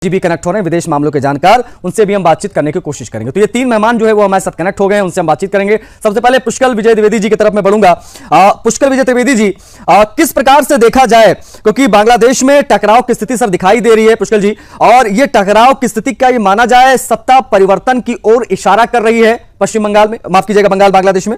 जी भी कनेक्ट हो रहे हैं विदेश मामलों के जानकार, उनसे भी हम बातचीत करने की कोशिश करेंगे। तो ये तीन मेहमान जो है वो हमारे साथ कनेक्ट हो गए हैं, उनसे हम बातचीत करेंगे। सबसे पहले पुष्कल विजय द्विवेदी जी की तरफ मैं बढ़ूंगा। पुष्कल विजय द्विवेदी जी, किस प्रकार से देखा जाए, क्योंकि बांग्लादेश में टकराव की स्थिति सर दिखाई दे रही है पुष्कल जी, और ये टकराव की स्थिति क्या ये माना जाए सत्ता परिवर्तन की ओर इशारा कर रही है पश्चिम बंगाल में, माफ कीजिएगा बंगाल बांग्लादेश में?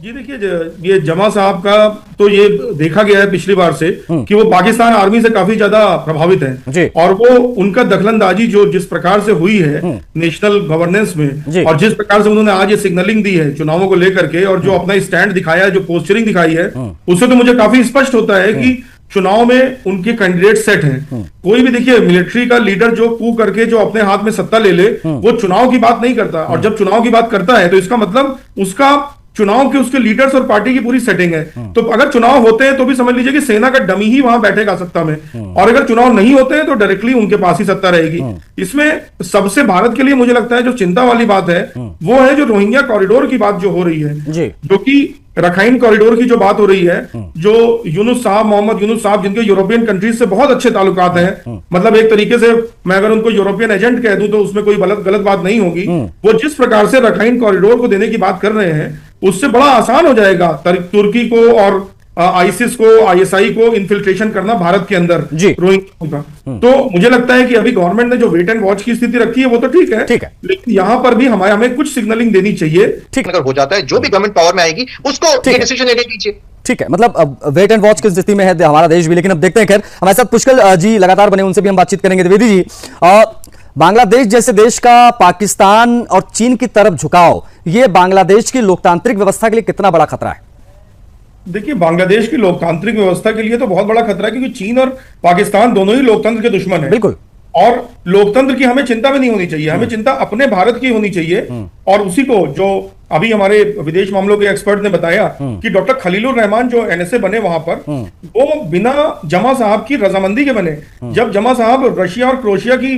जी देखिए, ये जमा साहब का तो ये देखा गया है पिछली बार से कि वो पाकिस्तान आर्मी से काफी ज्यादा प्रभावित हैं और वो उनका दखलंदाजी जो जिस प्रकार से हुई है नेशनल गवर्नेंस में और जिस प्रकार से उन्होंने आज ये सिग्नलिंग दी है चुनावों को लेकर के और जो अपना स्टैंड दिखाया है, जो पोस्चरिंग दिखाई है, उससे तो मुझे काफी स्पष्ट होता है कि चुनाव में उनके कैंडिडेट सेट हैं। कोई भी देखिए मिलिट्री का लीडर जो कू करके जो अपने हाथ में सत्ता ले ले, वो चुनाव की बात नहीं करता, और जब चुनाव की बात करता है तो इसका मतलब उसका चुनाव के उसके लीडर्स और पार्टी की पूरी सेटिंग है। तो अगर चुनाव होते हैं तो भी समझ लीजिए कि सेना का डमी ही वहां बैठेगा सत्ता में, और अगर चुनाव नहीं होते हैं तो डायरेक्टली उनके पास ही सत्ता रहेगी। इसमें सबसे भारत के लिए मुझे लगता है जो चिंता वाली बात है वो है जो रोहिंग्या कॉरिडोर की बात जो हो रही है, जो कि रखाइन कॉरिडोर की जो बात हो रही है, जो यूनुस साहब, मोहम्मद यूनुस साहब, जिनके यूरोपियन कंट्रीज से बहुत अच्छे ताल्लुकात हैं, मतलब एक तरीके से मैं अगर उनको यूरोपियन एजेंट कह दूं तो उसमें कोई गलत बात नहीं होगी। वो जिस प्रकार से रखाइन कॉरिडोर को देने की बात कर रहे हैं उससे बड़ा आसान हो जाएगा तुर्की को और आईसिस को, आईएसआई को इन्फिल्ट्रेशन करना भारत के अंदर रोहिंग्या का। तो मुझे लगता है कि अभी गवर्नमेंट ने जो वेट एंड वॉच की स्थिति रखी है वो तो ठीक है, लेकिन यहाँ पर भी हमें कुछ सिग्नलिंग देनी चाहिए। ठीक, अगर हो जाता है जो भी गवर्नमेंट पावर में आएगी उसको डिसीजन लेने दीजिए। ठीक है, मतलब अब वेट एंड वॉच की स्थिति में है हमारा देश भी, लेकिन अब देखते हैं। खैर हमारे साथ पुष्कल जी लगातार बने, उनसे भी हम बातचीत करेंगे। द्विवेदी जी, बांग्लादेश जैसे देश का पाकिस्तान और चीन की तरफ झुकाव, ये बांग्लादेश की लोकतांत्रिक व्यवस्था के लिए कितना बड़ा खतरा है? देखिए, बांग्लादेश की लोकतांत्रिक व्यवस्था के लिए तो बहुत बड़ा खतरा है, क्योंकि चीन और पाकिस्तान दोनों ही लोकतंत्र के दुश्मन हैं। बिल्कुल। और लोकतंत्र की हमें चिंता भी नहीं होनी चाहिए, हमें चिंता अपने भारत की होनी चाहिए। और उसी को जो अभी हमारे विदेश मामलों के एक्सपर्ट ने बताया कि डॉक्टर खलीलुर रहमान जो एनएसए बने वहां पर, वो बिना जमा साहब की रजामंदी के बने। जब जमा साहब रशिया और क्रोएशिया की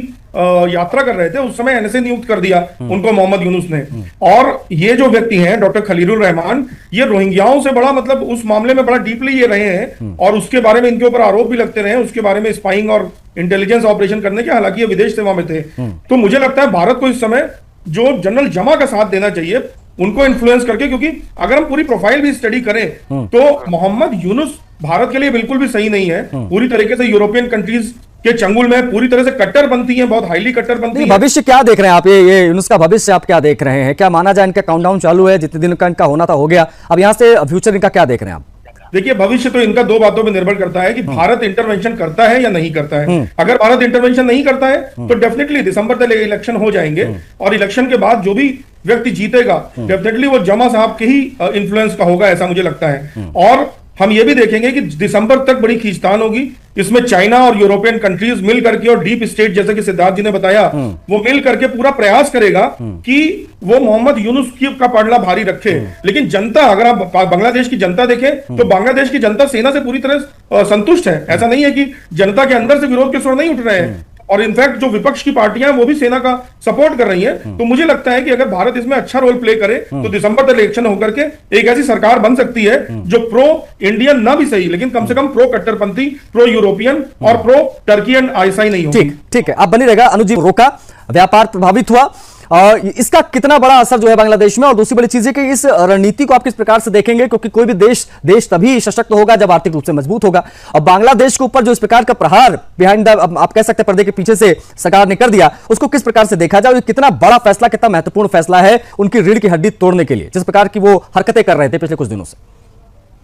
यात्रा कर रहे थे उस समय एनएसए नियुक्त कर दिया उनको मोहम्मद यूनुस ने। और ये जो व्यक्ति हैं डॉक्टर खलीलुर रहमान, ये रोहिंग्याओं से बड़ा मतलब उस मामले में बड़ा डीपली ये रहे हैं, और उसके बारे में इनके ऊपर आरोप भी लगते रहे, उसके बारे में स्पाइंग और इंटेलिजेंस ऑपरेशन करने के, हालांकि ये विदेश सेवा में थे। तो मुझे लगता है भारत को इस समय जो जनरल जमा का साथ देना चाहिए उनको इन्फ्लुएंस करके, क्योंकि अगर हम पूरी प्रोफाइल भी स्टडी करें तो मोहम्मद यूनुस भारत के लिए बिल्कुल भी सही नहीं है। पूरी तरीके से यूरोपियन कंट्रीज के चंगुल में पूरी तरह से कट्टरपंथी है, बहुत हाईली कट्टरपंथी है। भविष्य क्या देख रहे हैं आप, ये यूनुस का भविष्य आप क्या देख रहे हैं? क्या माना जाए इनका काउंटडाउन चालू है, जितने दिन का इनका होना था हो गया, अब यहां से फ्यूचर इनका क्या देख रहे हैं आप? देखिए, भविष्य तो इनका दो बातों पर निर्भर करता है कि भारत इंटरवेंशन करता है या नहीं करता है। अगर भारत इंटरवेंशन नहीं करता है तो डेफिनेटली दिसंबर तक इलेक्शन हो जाएंगे, और इलेक्शन के बाद जो भी व्यक्ति जीतेगा डेफिनेटली वो जमा साहब के ही इन्फ्लुएंस का होगा, ऐसा मुझे लगता है। और हम ये भी देखेंगे कि दिसंबर तक बड़ी खींचतान होगी, इसमें चाइना और यूरोपियन कंट्रीज मिल करके और डीप स्टेट, जैसे कि सिद्धार्थ जी ने बताया, वो मिल करके पूरा प्रयास करेगा कि वो मोहम्मद यूनुस का पलड़ा भारी रखे। लेकिन जनता, अगर आप बांग्लादेश की जनता देखें तो बांग्लादेश की जनता सेना से पूरी तरह संतुष्ट है। ऐसा नहीं है कि जनता के अंदर से विरोध के स्वर नहीं उठ रहे हैं, और इनफैक्ट जो विपक्ष की पार्टियां वो भी सेना का सपोर्ट कर रही हैं। तो मुझे लगता है कि अगर भारत इसमें अच्छा रोल प्ले करे तो दिसंबर तक इलेक्शन होकर के एक ऐसी सरकार बन सकती है जो प्रो इंडियन ना भी सही, लेकिन कम से कम प्रो कट्टरपंथी, प्रो यूरोपियन और प्रो टर्की एंड आईएसआई नहीं होगी। ठीक है, आप बनी रहेगा। अनुज जी, रोका, व्यापार प्रभावित हुआ, इसका कितना बड़ा असर जो है बांग्लादेश में? और दूसरी बड़ी चीज है कि इस रणनीति को आप किस प्रकार से देखेंगे, क्योंकि कोई भी देश तभी सशक्त होगा जब आर्थिक रूप से मजबूत होगा, और बांग्लादेश के ऊपर जो इस प्रकार का प्रहार बिहाइंड द, आप कह सकते हैं पर्दे के पीछे से सरकार ने कर दिया, उसको किस प्रकार से देखा जाए? कितना बड़ा फैसला, कितना महत्वपूर्ण फैसला है उनकी रीढ़ की हड्डी तोड़ने के लिए, जिस प्रकार की वो हरकतें कर रहे थे पिछले कुछ दिनों से?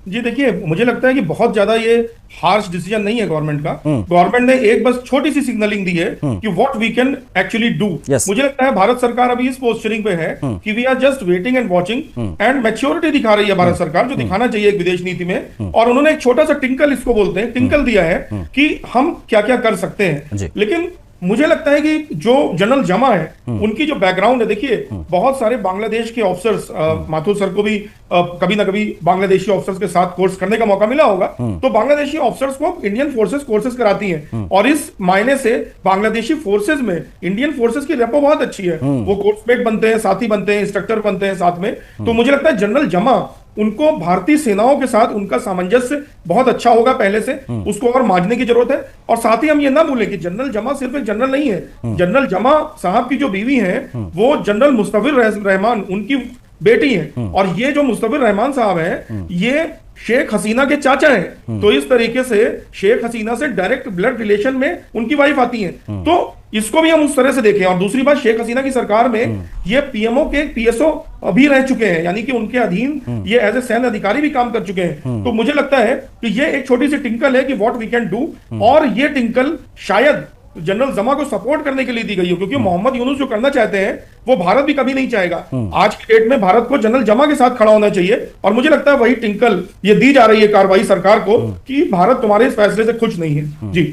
जी देखिए, मुझे लगता है कि बहुत ज्यादा ये हार्श डिसीजन नहीं है गवर्नमेंट का। गवर्नमेंट ने एक बस छोटी सी सिग्नलिंग दी है कि what we can actually do. मुझे लगता है भारत सरकार अभी इस पोस्चरिंग पे है कि we are just waiting and watching, and maturity दिखा रही है भारत सरकार, जो दिखाना चाहिए एक विदेश नीति में। और उन्होंने एक छोटा सा टिंकल, इसको बोलते हैं टिंकल, दिया है कि हम क्या क्या कर सकते हैं। लेकिन मुझे लगता है कि जो जनरल जमा है उनकी जो बैकग्राउंड है, देखिए बहुत सारे बांग्लादेश के ऑफिसर्स, माथुर सर को भी कभी ना कभी बांग्लादेशी ऑफिसर्स के साथ कोर्स करने का मौका मिला होगा, तो बांग्लादेशी ऑफिसर्स को इंडियन फोर्सेस कोर्सेज कराती हैं, और इस मायने से बांग्लादेशी फोर्सेज में इंडियन फोर्सेज की रेपो बहुत अच्छी है। वो कोर्समेट बनते हैं, साथी बनते हैं, इंस्ट्रक्टर बनते हैं साथ में। तो मुझे लगता है जनरल जमा उनको भारतीय सेनाओं के साथ उनका सामंजस्य बहुत अच्छा होगा पहले से, उसको और मांझने की जरूरत है। और साथ ही हम ये ना भूलें कि जनरल जमा सिर्फ एक जनरल नहीं है। जनरल जमा साहब की जो बीवी है वो जनरल मुस्तफिर रहमान उनकी बेटी है, और ये जो मुस्तफिर रहमान साहब हैं ये शेख हसीना के चाचा हैं। तो इस तरीके से शेख हसीना से डायरेक्ट ब्लड रिलेशन में उनकी वाइफ आती है, तो इसको भी हम उस तरह से देखें। और दूसरी बात, शेख हसीना की सरकार में ये पीएमओ के पीएसओ अभी रह चुके हैं, यानी कि उनके अधीन ये एज ए सैन्य अधिकारी भी काम कर चुके हैं। तो मुझे लगता है कि ये एक छोटी सी टिंकल है कि व्हाट वी कैन डू, और ये टिंकल शायद जनरल जमा को सपोर्ट करने के लिए दी गई हो, क्योंकि मोहम्मद यूनुस जो करना चाहते हैं वो भारत भी कभी नहीं चाहेगा। आज की डेट में भारत को जनरल जमा के साथ खड़ा होना चाहिए, और मुझे लगता है वही टिंकल ये दी जा रही है कार्रवाई सरकार को कि भारत तुम्हारे इस फैसले से खुश नहीं है। जी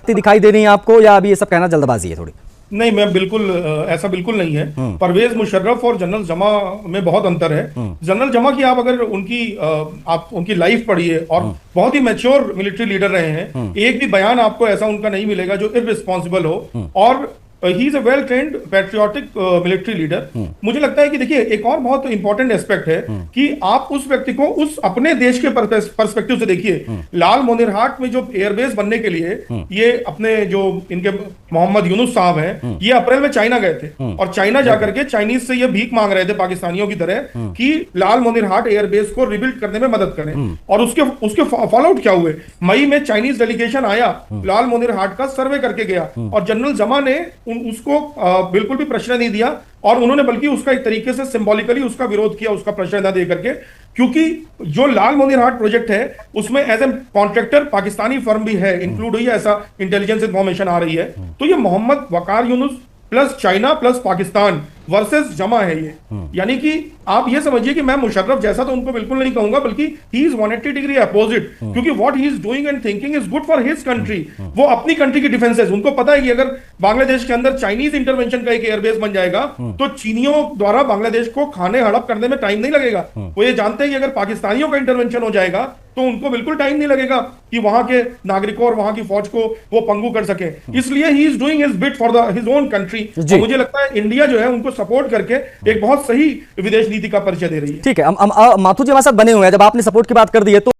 दिखाई दे रही है आपको, या अभी ये सब कहना जल्दबाजी है थोड़ी? नहीं, मैं बिल्कुल ऐसा बिल्कुल नहीं है। परवेज मुशर्रफ और जनरल जमा में बहुत अंतर है। जनरल जमा की आप अगर आप उनकी लाइफ पढ़िए, और बहुत ही मैच्योर मिलिट्री लीडर रहे हैं। एक भी बयान आपको ऐसा उनका नहीं मिलेगा जो इररिस्पॉन्सिबल हो, और he is a well trained patriotic military leader. मुझे लगता है कि देखिए एक और बहुत इंपॉर्टेंट एस्पेक्ट है कि आप उस व्यक्ति को उस अपने देश के पर्सपेक्टिव से देखिए। लाल मोनिरहाट में जो एयरबेस बनने के लिए ये अपने जो इनके मोहम्मद यूनुस साहब हैं, ये अप्रैल में चाइना गए थे, और चाइना जाकर के चाइनीज से ये भीख मांग रहे थे पाकिस्तानियों की तरह कि लाल मोनिरहाट एयरबेस को रिबिल्ड करने में मदद करें। और उसके फॉलोआउट क्या हुए? मई में चाइनीज डेलीगेशन आया, लाल मोनिरहाट का सर्वे करके गया, और जनरल जमा ने उसको बिल्कुल भी प्रश्रय नहीं दिया, और उन्होंने बल्कि उसका एक तरीके से सिंबॉलिकली उसका विरोध किया, उसका प्रश्रय न दे करके, क्योंकि जो लाल मोनिरहाट प्रोजेक्ट है उसमें as a contractor Pakistani firm भी है, इंक्लूड हुई है, ऐसा इंटेलिजेंस इंफॉर्मेशन आ रही है। तो ये Mohammad Waqar Younis plus China plus Pakistan versus जमा है ये। यानी कि आप ये समझिए कि मैं मुशर्रफ जैसा तो उनको बिल्कुल नहीं कहूंगा, बल्कि ही इज 180 डिग्री अपोजिट, क्योंकि what he is doing and thinking is good for his country. वो अपनी कंट्री की डिफेंस है, उनको पता है कि अगर बांग्लादेश के अंदर चाइनीज इंटरवेंशन का एक एयरबेस बन जाएगा तो चीनियों द्वारा बांग्लादेश को खाने हड़प करने में टाइम नहीं लगेगा। वो ये जानते हैं कि अगर पाकिस्तानियों का इंटरवेंशन हो जाएगा तो उनको बिल्कुल टाइम नहीं लगेगा कि वहां के नागरिकों और वहां की फौज को वो पंगु कर सके। इसलिए he is doing his bit for his own country. मुझे लगता है इंडिया जो है उनको सपोर्ट करके एक बहुत सही विदेश नीति का परिचय दे रही है। ठीक है, माथुर जी हमारे साथ बने हुए हैं। जब आपने सपोर्ट की बात कर दी है तो